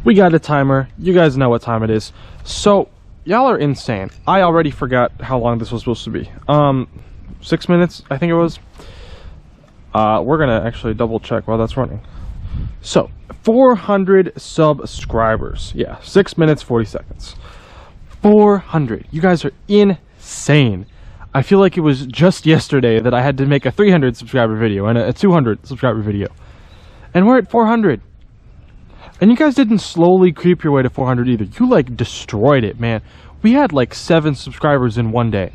We got a timer. You guys know what time it is. So, y'all are insane. I already forgot how long this was supposed to be. 6 minutes, I think it was. We're gonna actually double check while that's running. So, 400 subscribers. Yeah, 6 minutes, 40 seconds. 400. You guys are insane. I feel like it was just yesterday that I had to make a 300 subscriber video and a 200 subscriber video. And we're at 400. And you guys didn't slowly creep your way to 400 either. You, like, destroyed it, man. We had, like, 7 subscribers in one day.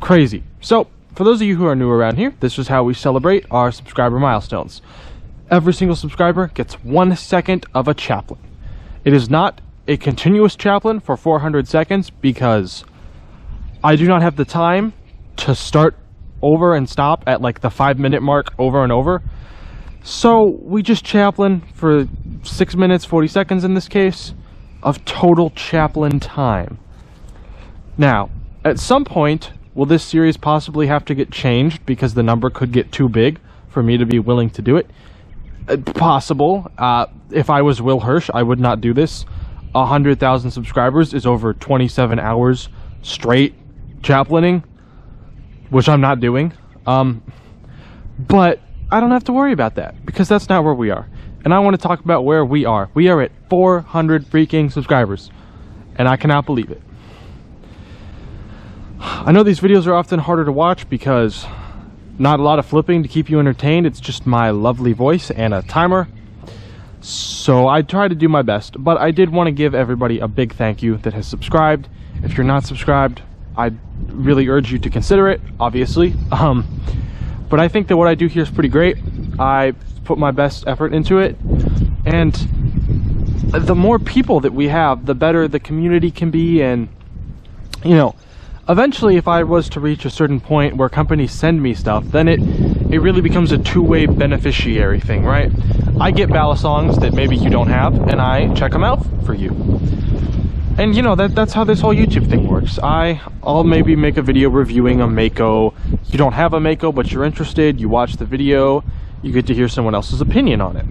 Crazy. So, for those of you who are new around here, this is how we celebrate our subscriber milestones. Every single subscriber gets 1 second of a chaplain. It is not a continuous chaplain for 400 seconds because I do not have the time to start over and stop at, like, the 5-minute mark over and over. So we just chaplain for 6 minutes, 40 seconds in this case, of total chaplain time. Now, at some point, will this series possibly have to get changed because the number could get too big for me to be willing to do it? Possible. If I was Will Hirsch, I would not do this. 100,000 subscribers is over 27 hours straight chaplaining, which I'm not doing. But I don't have to worry about that because that's not where we are. And I want to talk about where we are. We are at 400 freaking subscribers, and I cannot believe it. I know these videos are often harder to watch because not a lot of flipping to keep you entertained. It's just my lovely voice and a timer. So I try to do my best, but I did want to give everybody a big thank you that has subscribed. If you're not subscribed, I really urge you to consider it, obviously. But I think that what I do here is pretty great. I put my best effort into it, and the more people that we have, the better the community can be. And you know, eventually if I was to reach a certain point where companies send me stuff, then it really becomes a two-way beneficiary thing, right? I get balisongs that maybe you don't have, and I check them out for you. And you know, that's how this whole YouTube thing works. I'll maybe make a video reviewing a Mako. You don't have a Mako, but you're interested. You watch the video. You get to hear someone else's opinion on it.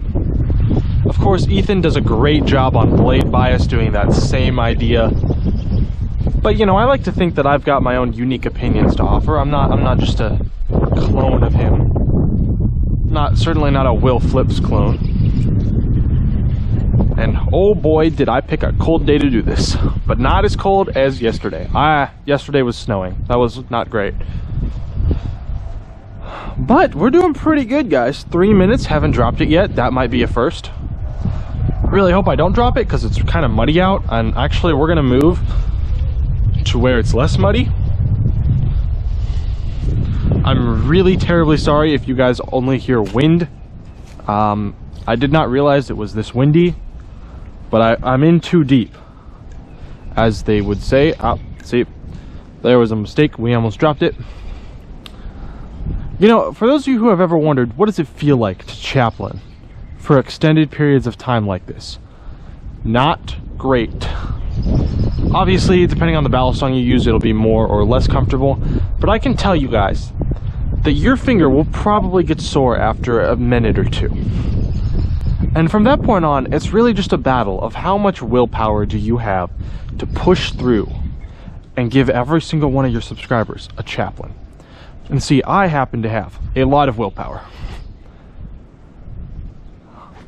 Of course, Ethan does a great job on Blade Bias doing that same idea. But you know, I like to think that I've got my own unique opinions to offer. I'm not just a clone of him. Certainly not a Will Flips clone. And oh boy, did I pick a cold day to do this. But not as cold as yesterday. Yesterday was snowing. That was not great. But we're doing pretty good, guys. 3 minutes, haven't dropped it yet. That might be a first. Really hope I don't drop it because it's kind of muddy out. And actually, we're going to move to where it's less muddy. I'm really terribly sorry if you guys only hear wind. I did not realize it was this windy. But I'm in too deep, as they would say. See, there was a mistake. We almost dropped it. You know, for those of you who have ever wondered, what does it feel like to chaplain for extended periods of time like this? Not great. Obviously, depending on the balisong you use, it'll be more or less comfortable. But I can tell you guys that your finger will probably get sore after a minute or two. And from that point on, it's really just a battle of how much willpower do you have to push through and give every single one of your subscribers a chaplain. And see, I happen to have a lot of willpower.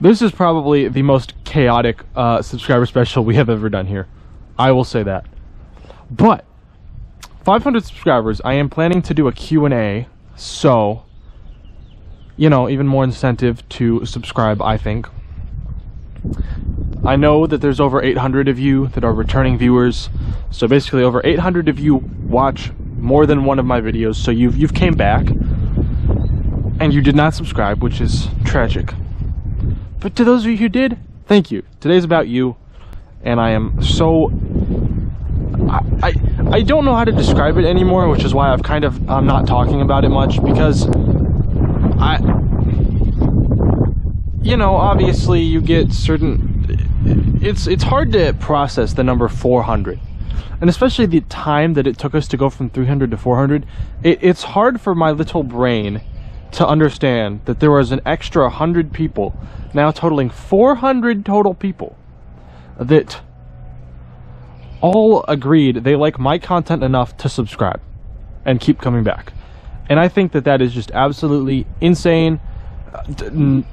This is probably the most chaotic subscriber special we have ever done here. I will say that. But 500 subscribers, I am planning to do a Q&A, so you know, even more incentive to subscribe, I think. I know that there's over 800 of you that are returning viewers, so basically over 800 of you watch more than one of my videos, so you've came back and you did not subscribe, which is tragic. But to those of you who did, thank you. Today's about you, and I am so I don't know how to describe it anymore, which is why I'm not talking about it much, because you know, obviously you get certain, it's hard to process the number 400, and especially the time that it took us to go from 300 to 400. It's hard for my little brain to understand that there was an extra 100 people, now totaling 400 total people, that all agreed they like my content enough to subscribe and keep coming back. And I think that that is just absolutely insane,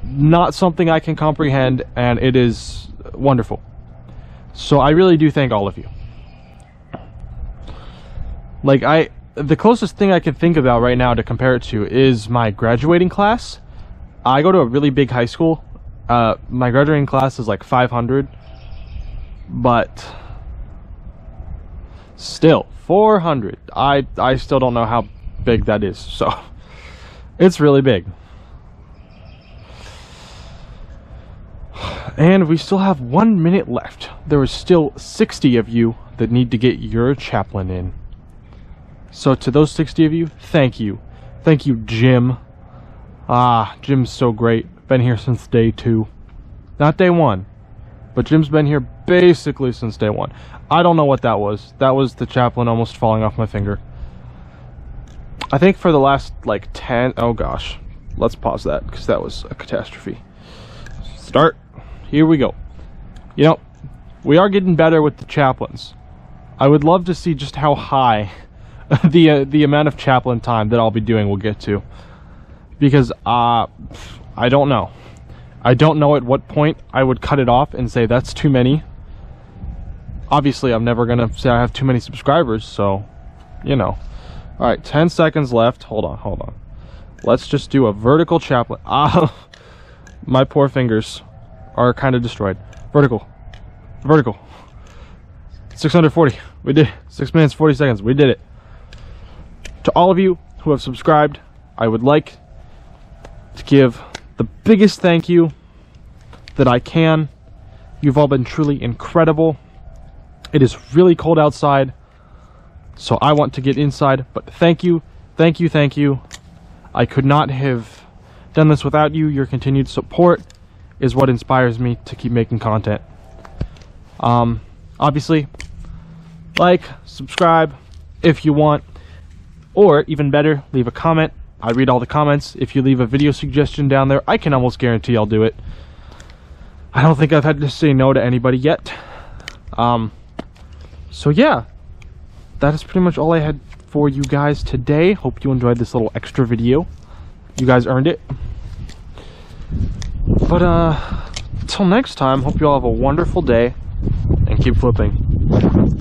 not something I can comprehend, and it is wonderful. So I really do thank all of you. Like, the closest thing I can think about right now to compare it to is my graduating class. I go to a really big high school. My graduating class is like 500, but still 400. I still don't know how big that is, so it's really big. And we still have 1 minute left. There is still 60 of you that need to get your chaplain in. So to those 60 of you, thank you. Thank you, Jim. Jim's so great. Been here since day 2. Not day 1, but Jim's been here basically since day 1. I don't know what that was. That was the chaplain almost falling off my finger. I think for the last, like, 10... Oh, gosh. Let's pause that, because that was a catastrophe. Start. Here we go. You know, we are getting better with the chaplains. I would love to see just how high the amount of chaplain time that I'll be doing will get to. Because, I don't know. I don't know at what point I would cut it off and say that's too many. Obviously, I'm never going to say I have too many subscribers, so, you know. Alright, 10 seconds left. Hold on. Let's just do a vertical chaplain. My poor fingers are kind of destroyed. Vertical. 640. We did it. 6 minutes, 40 seconds. We did it. To all of you who have subscribed, I would like to give the biggest thank you that I can. You've all been truly incredible. It is really cold outside, so I want to get inside, but thank you. I could not have done this without you. Your continued support is what inspires me to keep making content. Obviously, like, subscribe if you want, or even better, leave a comment. I read all the comments. If you leave a video suggestion down there, I can almost guarantee I'll do it. I don't think I've had to say no to anybody yet. So yeah, that is pretty much all I had for you guys today. Hope you enjoyed this little extra video. You guys earned it. But until next time, hope you all have a wonderful day and keep flipping.